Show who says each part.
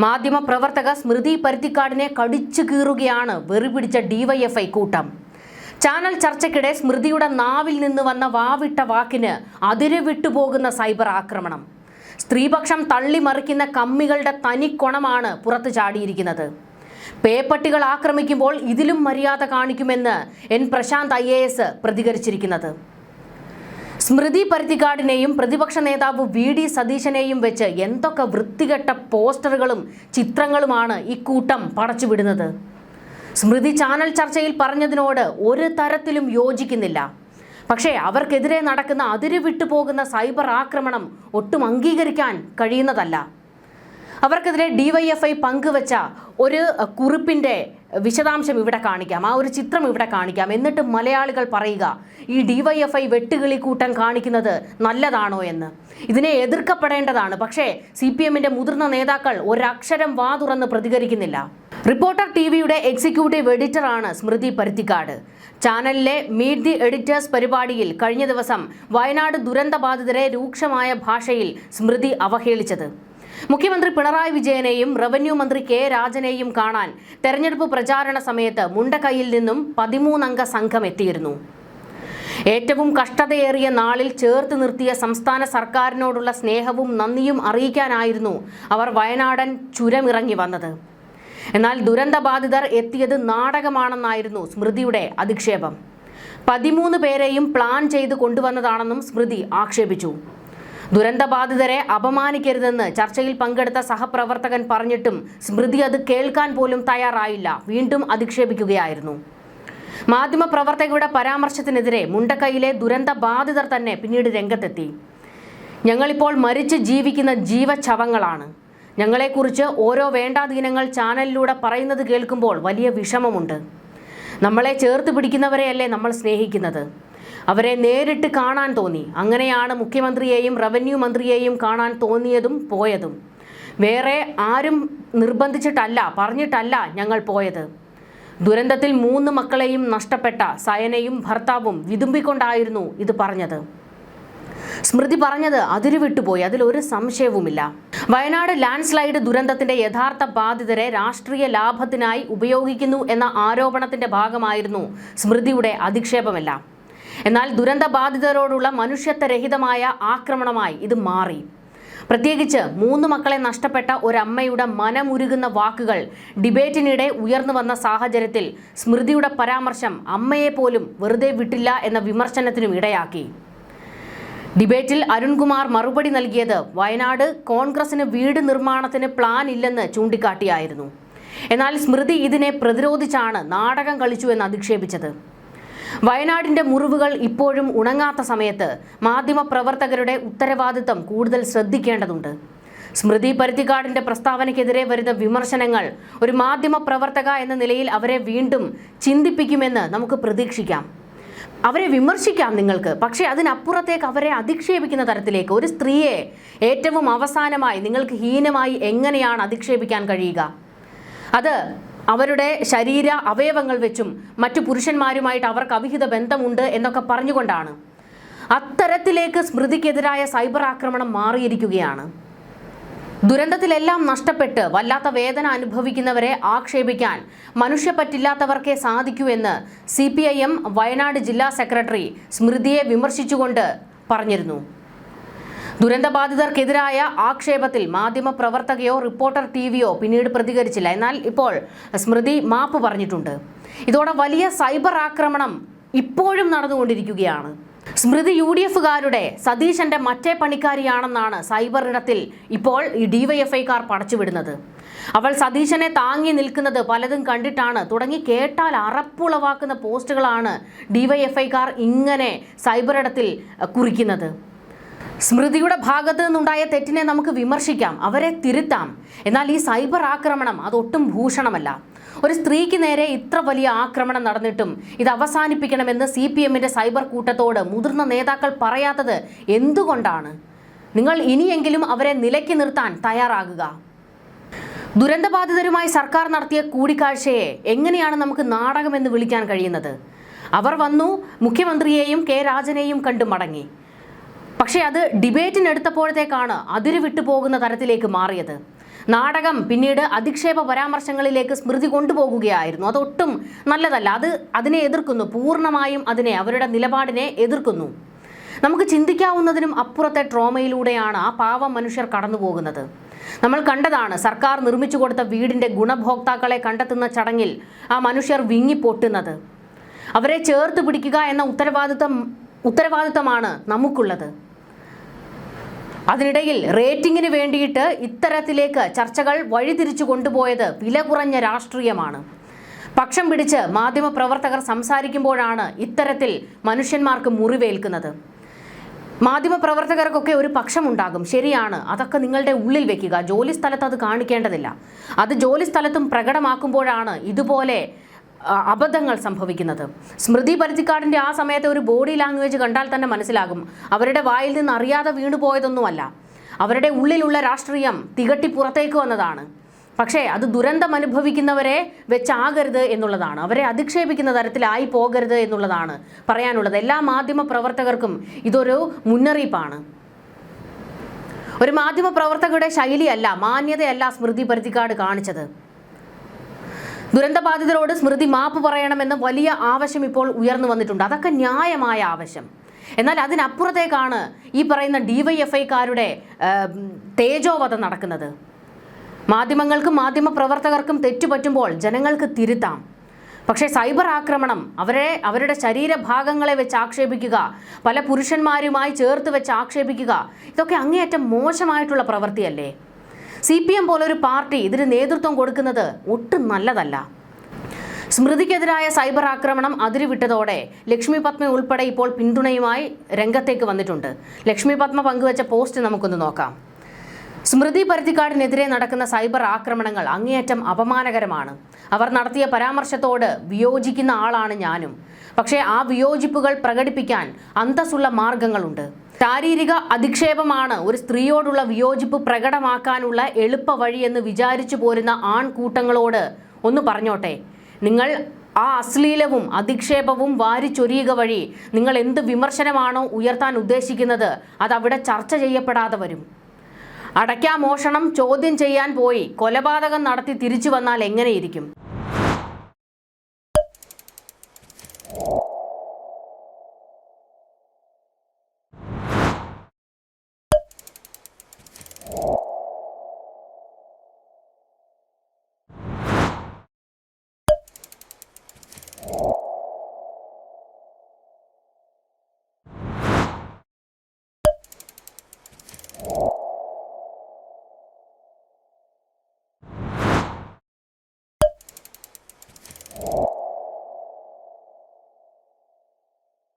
Speaker 1: മാധ്യമപ്രവർത്തക സ്മൃതി പരുത്തിക്കാടിനെ കടിച്ചു കീറുകയാണ് വെറിപിടിച്ച ഡിവൈഎഫ്ഐ കൂട്ടം. ചാനൽ ചർച്ചയ്ക്കിടെ സ്മൃതിയുടെ നാവിൽ നിന്ന് വന്ന വാവിട്ട വാക്കിന് അതിര് വിട്ടുപോകുന്ന സൈബർ ആക്രമണം. സ്ത്രീപക്ഷം തള്ളിമറിക്കുന്ന കമ്മികളുടെ തനിക്കൊണമാണ് പുറത്തു ചാടിയിരിക്കുന്നത്. പേപ്പട്ടികൾ ആക്രമിക്കുമ്പോൾ ഇതിലും മര്യാദ കാണിക്കുമെന്ന് എൻ പ്രശാന്ത് IAS പ്രതികരിച്ചിരിക്കുന്നത്. സ്മൃതി പരുത്തിക്കാടിനെയും പ്രതിപക്ഷ നേതാവ് VD സതീശനെയും വെച്ച് എന്തൊക്കെ വൃത്തികെട്ട പോസ്റ്ററുകളും ചിത്രങ്ങളുമാണ് ഇക്കൂട്ടം പടച്ചുവിടുന്നത്. സ്മൃതി ചാനൽ ചർച്ചയിൽ പറഞ്ഞതിനോട് ഒരു തരത്തിലും യോജിക്കുന്നില്ല. പക്ഷേ അവർക്കെതിരെ നടക്കുന്ന അതിര് വിട്ടുപോകുന്ന സൈബർ ആക്രമണം ഒട്ടും അംഗീകരിക്കാൻ കഴിയുന്നതല്ല. അവർക്കെതിരെ DYFI പങ്കുവച്ച ഒരു കുറിപ്പിൻ്റെ വിശദാംശം ഇവിടെ കാണിക്കാം, ആ ഒരു ചിത്രം ഇവിടെ കാണിക്കാം. എന്നിട്ട് മലയാളികൾ പറയുക, ഈ DYFI വെട്ടുകിളി കൂട്ടം കാണിക്കുന്നത് നല്ലതാണോ എന്ന്. ഇതിനെ എതിർക്കപ്പെടേണ്ടതാണ്. പക്ഷേ CPMന്റെ മുതിർന്ന നേതാക്കൾ ഒരക്ഷരം വാ തുറന്ന് പ്രതികരിക്കുന്നില്ല. റിപ്പോർട്ടർ TVയുടെ എക്സിക്യൂട്ടീവ് എഡിറ്ററാണ് സ്മൃതി പരുത്തിക്കാട്. ചാനലിലെ മീറ്റ് ദി എഡിറ്റേഴ്സ് പരിപാടിയിൽ കഴിഞ്ഞ ദിവസം വയനാട് ദുരന്തബാധിതരെ രൂക്ഷമായ ഭാഷയിൽ സ്മൃതി അവഹേളിച്ചത്. മുഖ്യമന്ത്രി പിണറായി വിജയനെയും റവന്യൂ മന്ത്രി K രാജനെയും കാണാൻ തെരഞ്ഞെടുപ്പ് പ്രചാരണ സമയത്ത് മുണ്ടക്കൈയിൽ നിന്നും 13 അംഗ സംഘം എത്തിയിരുന്നു. ഏറ്റവും കഷ്ടതയേറിയ നാളിൽ ചേർത്ത് നിർത്തിയ സംസ്ഥാന സർക്കാരിനോടുള്ള സ്നേഹവും നന്ദിയും അറിയിക്കാനായിരുന്നു അവർ വയനാടൻ ചുരമിറങ്ങി വന്നത്. എന്നാൽ ദുരന്തബാധിതർ എത്തിയത് നാടകമാണെന്നായിരുന്നു സ്മൃതിയുടെ അധിക്ഷേപം. 13 പേരെയും പ്ലാൻ ചെയ്ത് കൊണ്ടുവന്നതാണെന്നും സ്മൃതി ആക്ഷേപിച്ചു. ദുരന്തബാധിതരെ അപമാനിക്കരുതെന്ന് ചർച്ചയിൽ പങ്കെടുത്ത സഹപ്രവർത്തകൻ പറഞ്ഞിട്ടും സ്മൃതി അത് കേൾക്കാൻ പോലും തയ്യാറായില്ല. വീണ്ടും അധിക്ഷേപിക്കുകയായിരുന്നു. മാധ്യമപ്രവർത്തകരുടെ പരാമർശത്തിനെതിരെ മുണ്ടക്കൈയിലെ ദുരന്തബാധിതർ തന്നെ പിന്നീട് രംഗത്തെത്തി. ഞങ്ങളിപ്പോൾ മരിച്ച് ജീവിക്കുന്ന ജീവച്ഛവങ്ങളാണ്. ഞങ്ങളെക്കുറിച്ച് ഓരോ വേണ്ടാദീനങ്ങൾ ചാനലിലൂടെ പറയുന്നത് കേൾക്കുമ്പോൾ വലിയ വിഷമമുണ്ട്. നമ്മളെ ചേർത്ത് പിടിക്കുന്നവരെയല്ലേ നമ്മൾ സ്നേഹിക്കുന്നത്. അവരെ നേരിട്ട് കാണാൻ തോന്നി. അങ്ങനെയാണ് മുഖ്യമന്ത്രിയെയും റവന്യൂ മന്ത്രിയെയും കാണാൻ തോന്നിയതും പോയതും. വേറെ ആരും നിർബന്ധിച്ചിട്ടല്ല, പറഞ്ഞിട്ടല്ല ഞങ്ങൾ പോയത്. ദുരന്തത്തിൽ 3 മക്കളെയും നഷ്ടപ്പെട്ട സയനയും ഭർത്താവും വിതുമ്പിക്കൊണ്ടായിരുന്നു ഇത് പറഞ്ഞത്. സ്മൃതി പറഞ്ഞത് അതിരുവിട്ടുപോയി, അതിലൊരു സംശയവുമില്ല. വയനാട് ലാൻഡ് സ്ലൈഡ് ദുരന്തത്തിന്റെ യഥാർത്ഥ ബാധിതരെ രാഷ്ട്രീയ ലാഭത്തിനായി ഉപയോഗിക്കുന്നു എന്ന ആരോപണത്തിന്റെ ഭാഗമായിരുന്നു സ്മൃതിയുടെ അധിക്ഷേപമെല്ലാം. എന്നാൽ ദുരന്തബാധിതരോടുള്ള മനുഷ്യത്വരഹിതമായ ആക്രമണമായി ഇത് മാറി. പ്രത്യേകിച്ച് 3 മക്കളെ നഷ്ടപ്പെട്ട ഒരമ്മയുടെ മനമുരുകുന്ന വാക്കുകൾ ഡിബേറ്റിനിടെ ഉയർന്നു വന്ന സാഹചര്യത്തിൽ സ്മൃതിയുടെ പരാമർശം അമ്മയെ പോലും വെറുതെ വിട്ടില്ല എന്ന വിമർശനത്തിനും ഇടയാക്കി. ഡിബേറ്റിൽ അരുൺകുമാർ മറുപടി നൽകിയത് വയനാട് കോൺഗ്രസിന് വീട് നിർമ്മാണത്തിന് പ്ലാൻ ഇല്ലെന്ന് ചൂണ്ടിക്കാട്ടിയായിരുന്നു. എന്നാൽ സ്മൃതി ഇതിനെ പ്രതിരോധിച്ചാണ് നാടകം കളിച്ചു എന്ന് അധിക്ഷേപിച്ചത്. വയനാടിന്റെ മുറിവുകൾ ഇപ്പോഴും ഉണങ്ങാത്ത സമയത്ത് മാധ്യമപ്രവർത്തകരുടെ ഉത്തരവാദിത്തം കൂടുതൽ ശ്രദ്ധിക്കേണ്ടതുണ്ട്. സ്മൃതി പരുത്തിക്കാടിന്റെ പ്രസ്താവനയ്ക്കെതിരെ വരുന്ന വിമർശനങ്ങൾ ഒരു മാധ്യമപ്രവർത്തക എന്ന നിലയിൽ അവരെ വീണ്ടും ചിന്തിപ്പിക്കുമെന്ന് നമുക്ക് പ്രതീക്ഷിക്കാം. അവരെ വിമർശിക്കാം നിങ്ങൾക്ക്, പക്ഷേ അതിനപ്പുറത്തേക്ക് അവരെ അധിക്ഷേപിക്കുന്ന തരത്തിലേക്ക് ഒരു സ്ത്രീയെ ഏറ്റവും അവസാനമായി നിങ്ങൾക്ക് ഹീനമായി എങ്ങനെയാണ് അധിക്ഷേപിക്കാൻ കഴിയുക? അത് അവരുടെ ശരീര അവയവങ്ങൾ വെച്ചും മറ്റു പുരുഷന്മാരുമായിട്ട് അവർക്ക് അവിഹിത ബന്ധമുണ്ട് എന്നൊക്കെ പറഞ്ഞുകൊണ്ടാണ്. അത്തരത്തിലേക്ക് സ്മൃതിക്കെതിരായ സൈബർ ആക്രമണം മാറിയിരിക്കുകയാണ്. ദുരന്തത്തിലെല്ലാം നഷ്ടപ്പെട്ട് വല്ലാത്ത വേദന അനുഭവിക്കുന്നവരെ ആക്ഷേപിക്കാൻ മനുഷ്യപ്പറ്റില്ലാത്തവർക്കേ സാധിക്കൂ എന്ന് CPIM വയനാട് ജില്ലാ സെക്രട്ടറി സ്മൃതിയെ വിമർശിച്ചുകൊണ്ട് പറഞ്ഞിരുന്നു. ദുരന്തബാധിതർക്കെതിരായ ആക്ഷേപത്തിൽ മാധ്യമപ്രവർത്തകയോ റിപ്പോർട്ടർ TVയോ പിന്നീട് പ്രതികരിച്ചില്ല. എന്നാൽ ഇപ്പോൾ സ്മൃതി മാപ്പ് പറഞ്ഞിട്ടുണ്ട്. ഇതോടെ വലിയ സൈബർ ആക്രമണം ഇപ്പോഴും നടന്നുകൊണ്ടിരിക്കുകയാണ്. സ്മൃതി UDFകാരുടെ സതീശന്റെ മറ്റേ പണിക്കാരിയാണെന്നാണ് സൈബർ ഇടത്തിൽ ഇപ്പോൾ ഈ DYFIക്കാർ പടച്ചുവിടുന്നത്. അവൾ സതീശനെ താങ്ങി നിൽക്കുന്നത് പലതും കണ്ടിട്ടാണ് തുടങ്ങി കേട്ടാൽ അറപ്പുളവാക്കുന്ന പോസ്റ്റുകളാണ് DYFIക്കാർ ഇങ്ങനെ സൈബർ ഇടത്തിൽ കുറിക്കുന്നത്. സ്മൃതിയുടെ ഭാഗത്തു നിന്നുണ്ടായ തെറ്റിനെ നമുക്ക് വിമർശിക്കാം, അവരെ തിരുത്താം. എന്നാൽ ഈ സൈബർ ആക്രമണം അതൊട്ടും ഭൂഷണമല്ല. ഒരു സ്ത്രീക്ക് നേരെ ഇത്ര വലിയ ആക്രമണം നടന്നിട്ടും ഇത് അവസാനിപ്പിക്കണമെന്ന് CPMന്റെ സൈബർ കൂട്ടത്തോട് മുതിർന്ന നേതാക്കൾ പറയാത്തത് എന്തുകൊണ്ടാണ്? നിങ്ങൾ ഇനിയെങ്കിലും അവരെ നിലയ്ക്ക് നിർത്താൻ തയ്യാറാകുക. ദുരന്തബാധിതരുമായി സർക്കാർ നടത്തിയ കൂടിക്കാഴ്ചയെ എങ്ങനെയാണ് നമുക്ക് നാടകമെന്ന് വിളിക്കാൻ കഴിയുന്നത്? അവർ വന്നു, മുഖ്യമന്ത്രിയെയും K രാജനെയും കണ്ടു മടങ്ങി. പക്ഷേ അത് ഡിബേറ്റിനെടുത്തപ്പോഴത്തേക്കാണ് അതിര് വിട്ടുപോകുന്ന തരത്തിലേക്ക് മാറിയത്. നാടകം പിന്നീട് അധിക്ഷേപ പരാമർശങ്ങളിലേക്ക് സ്മൃതി കൊണ്ടുപോകുകയായിരുന്നു. അതൊട്ടും നല്ലതല്ല. അതിനെ എതിർക്കുന്നു, പൂർണ്ണമായും അവരുടെ നിലപാടിനെ എതിർക്കുന്നു. നമുക്ക് ചിന്തിക്കാവുന്നതിനും അപ്പുറത്തെ ട്രോമയിലൂടെയാണ് ആ പാവം മനുഷ്യർ കടന്നു പോകുന്നത്. നമ്മൾ കണ്ടതാണ്, സർക്കാർ നിർമ്മിച്ചു കൊടുത്ത വീടിന്റെ ഗുണഭോക്താക്കളെ കണ്ടെത്തുന്ന ചടങ്ങിൽ ആ മനുഷ്യർ വിങ്ങിപ്പൊട്ടുന്നത്. അവരെ ചേർത്ത് പിടിക്കുക എന്ന ഉത്തരവാദിത്തമാണ് നമുക്കുള്ളത്. അതിനിടയിൽ റേറ്റിംഗിന് വേണ്ടിയിട്ട് ഇത്തരത്തിലേക്ക് ചർച്ചകൾ വഴിതിരിച്ചു കൊണ്ടുപോയത് വില കുറഞ്ഞ രാഷ്ട്രീയമാണ്. പക്ഷം പിടിച്ച് മാധ്യമപ്രവർത്തകർ സംസാരിക്കുമ്പോഴാണ് ഇത്തരത്തിൽ മനുഷ്യന്മാർക്ക് മുറിവേൽക്കുന്നത്. മാധ്യമപ്രവർത്തകർക്കൊക്കെ ഒരു പക്ഷമുണ്ടാകും, ശരിയാണ്. അതൊക്കെ നിങ്ങളുടെ ഉള്ളിൽ വെക്കുക. ജോലി സ്ഥലത്ത് അത് കാണിക്കേണ്ടതില്ല. അത് ജോലി സ്ഥലത്തും പ്രകടമാക്കുമ്പോഴാണ് ഇതുപോലെ അബദ്ധങ്ങൾ സംഭവിക്കുന്നത്. സ്മൃതി പരുത്തിക്കാടിൻ്റെ ആ സമയത്തെ ഒരു ബോഡി ലാംഗ്വേജ് കണ്ടാൽ തന്നെ മനസ്സിലാകും, അവരുടെ വായിൽ നിന്ന് അറിയാതെ വീണുപോയതൊന്നുമല്ല. അവരുടെ ഉള്ളിലുള്ള രാഷ്ട്രീയം തികട്ടി പുറത്തേക്ക് വന്നതാണ്. പക്ഷേ അത് ദുരന്തം അനുഭവിക്കുന്നവരെ വെച്ചാകരുത് എന്നുള്ളതാണ്, അവരെ അധിക്ഷേപിക്കുന്ന തരത്തിലായി പോകരുത് എന്നുള്ളതാണ് പറയാനുള്ളത്. എല്ലാ മാധ്യമ പ്രവർത്തകർക്കും ഇതൊരു മുന്നറിയിപ്പാണ്. ഒരു മാധ്യമ പ്രവർത്തകരുടെ ശൈലിയല്ല, മാന്യതയല്ല സ്മൃതി പരുത്തിക്കാട് കാണിച്ചത്. ദുരന്തബാധിതരോട് സ്മൃതി മാപ്പ് പറയണമെന്ന് വലിയ ആവശ്യം ഇപ്പോൾ ഉയർന്നു വന്നിട്ടുണ്ട്. അതൊക്കെ ന്യായമായ ആവശ്യം. എന്നാൽ അതിനപ്പുറത്തേക്കാണ് ഈ പറയുന്ന ഡിവൈഎഫ്ഐക്കാരുടെ തേജോവധം നടക്കുന്നത്. മാധ്യമങ്ങൾക്കും മാധ്യമ പ്രവർത്തകർക്കും തെറ്റുപറ്റുമ്പോൾ ജനങ്ങൾക്ക് തിരുത്താം. പക്ഷേ സൈബർ ആക്രമണം, അവരുടെ ശരീരഭാഗങ്ങളെ വെച്ച് ആക്ഷേപിക്കുക, പല പുരുഷന്മാരുമായി ചേർത്ത് വെച്ച് ആക്ഷേപിക്കുക, ഇതൊക്കെ അങ്ങേയറ്റം മോശമായിട്ടുള്ള പ്രവൃത്തിയല്ലേ? CPM പോലൊരു പാർട്ടി ഇതിന് നേതൃത്വം കൊടുക്കുന്നത് ഒട്ടും നല്ലതല്ല. സ്മൃതിക്കെതിരായ സൈബർ ആക്രമണം അതിരുവിട്ടതോടെ ലക്ഷ്മി പത്മ ഉൾപ്പെടെ ഇപ്പോൾ പിന്തുണയുമായി രംഗത്തേക്ക് വന്നിട്ടുണ്ട്. ലക്ഷ്മി പത്മ പങ്കുവച്ച പോസ്റ്റ് നമുക്കൊന്ന് നോക്കാം. സ്മൃതി പരുത്തിക്കാടിനെതിരെ നടക്കുന്ന സൈബർ ആക്രമണങ്ങൾ അങ്ങേയറ്റം അപമാനകരമാണ്. അവർ നടത്തിയ പരാമർശത്തോട് വിയോജിക്കുന്ന ആളാണ് ഞാനും. പക്ഷേ ആ വിയോജിപ്പുകൾ പ്രകടിപ്പിക്കാൻ അന്തസ്സുള്ള മാർഗങ്ങളുണ്ട്. ശാരീരിക അധിക്ഷേപമാണ് ഒരു സ്ത്രീയോടുള്ള വിയോജിപ്പ് പ്രകടമാക്കാനുള്ള എളുപ്പ വഴിയെന്ന് വിചാരിച്ചു പോരുന്ന ആൺകൂട്ടങ്ങളോട് ഒന്ന് പറഞ്ഞോട്ടെ, നിങ്ങൾ ആ അശ്ലീലവും അധിക്ഷേപവും വാരിച്ചൊരിയുക വഴി നിങ്ങൾ എന്ത് വിമർശനമാണോ ഉയർത്താൻ ഉദ്ദേശിക്കുന്നത് അതവിടെ ചർച്ച ചെയ്യപ്പെടാതെ വരും. അടയ്ക്കാമോഷണം ചോദ്യം ചെയ്യാൻ പോയി കൊലപാതകം നടത്തി തിരിച്ചു വന്നാൽ എങ്ങനെയിരിക്കും?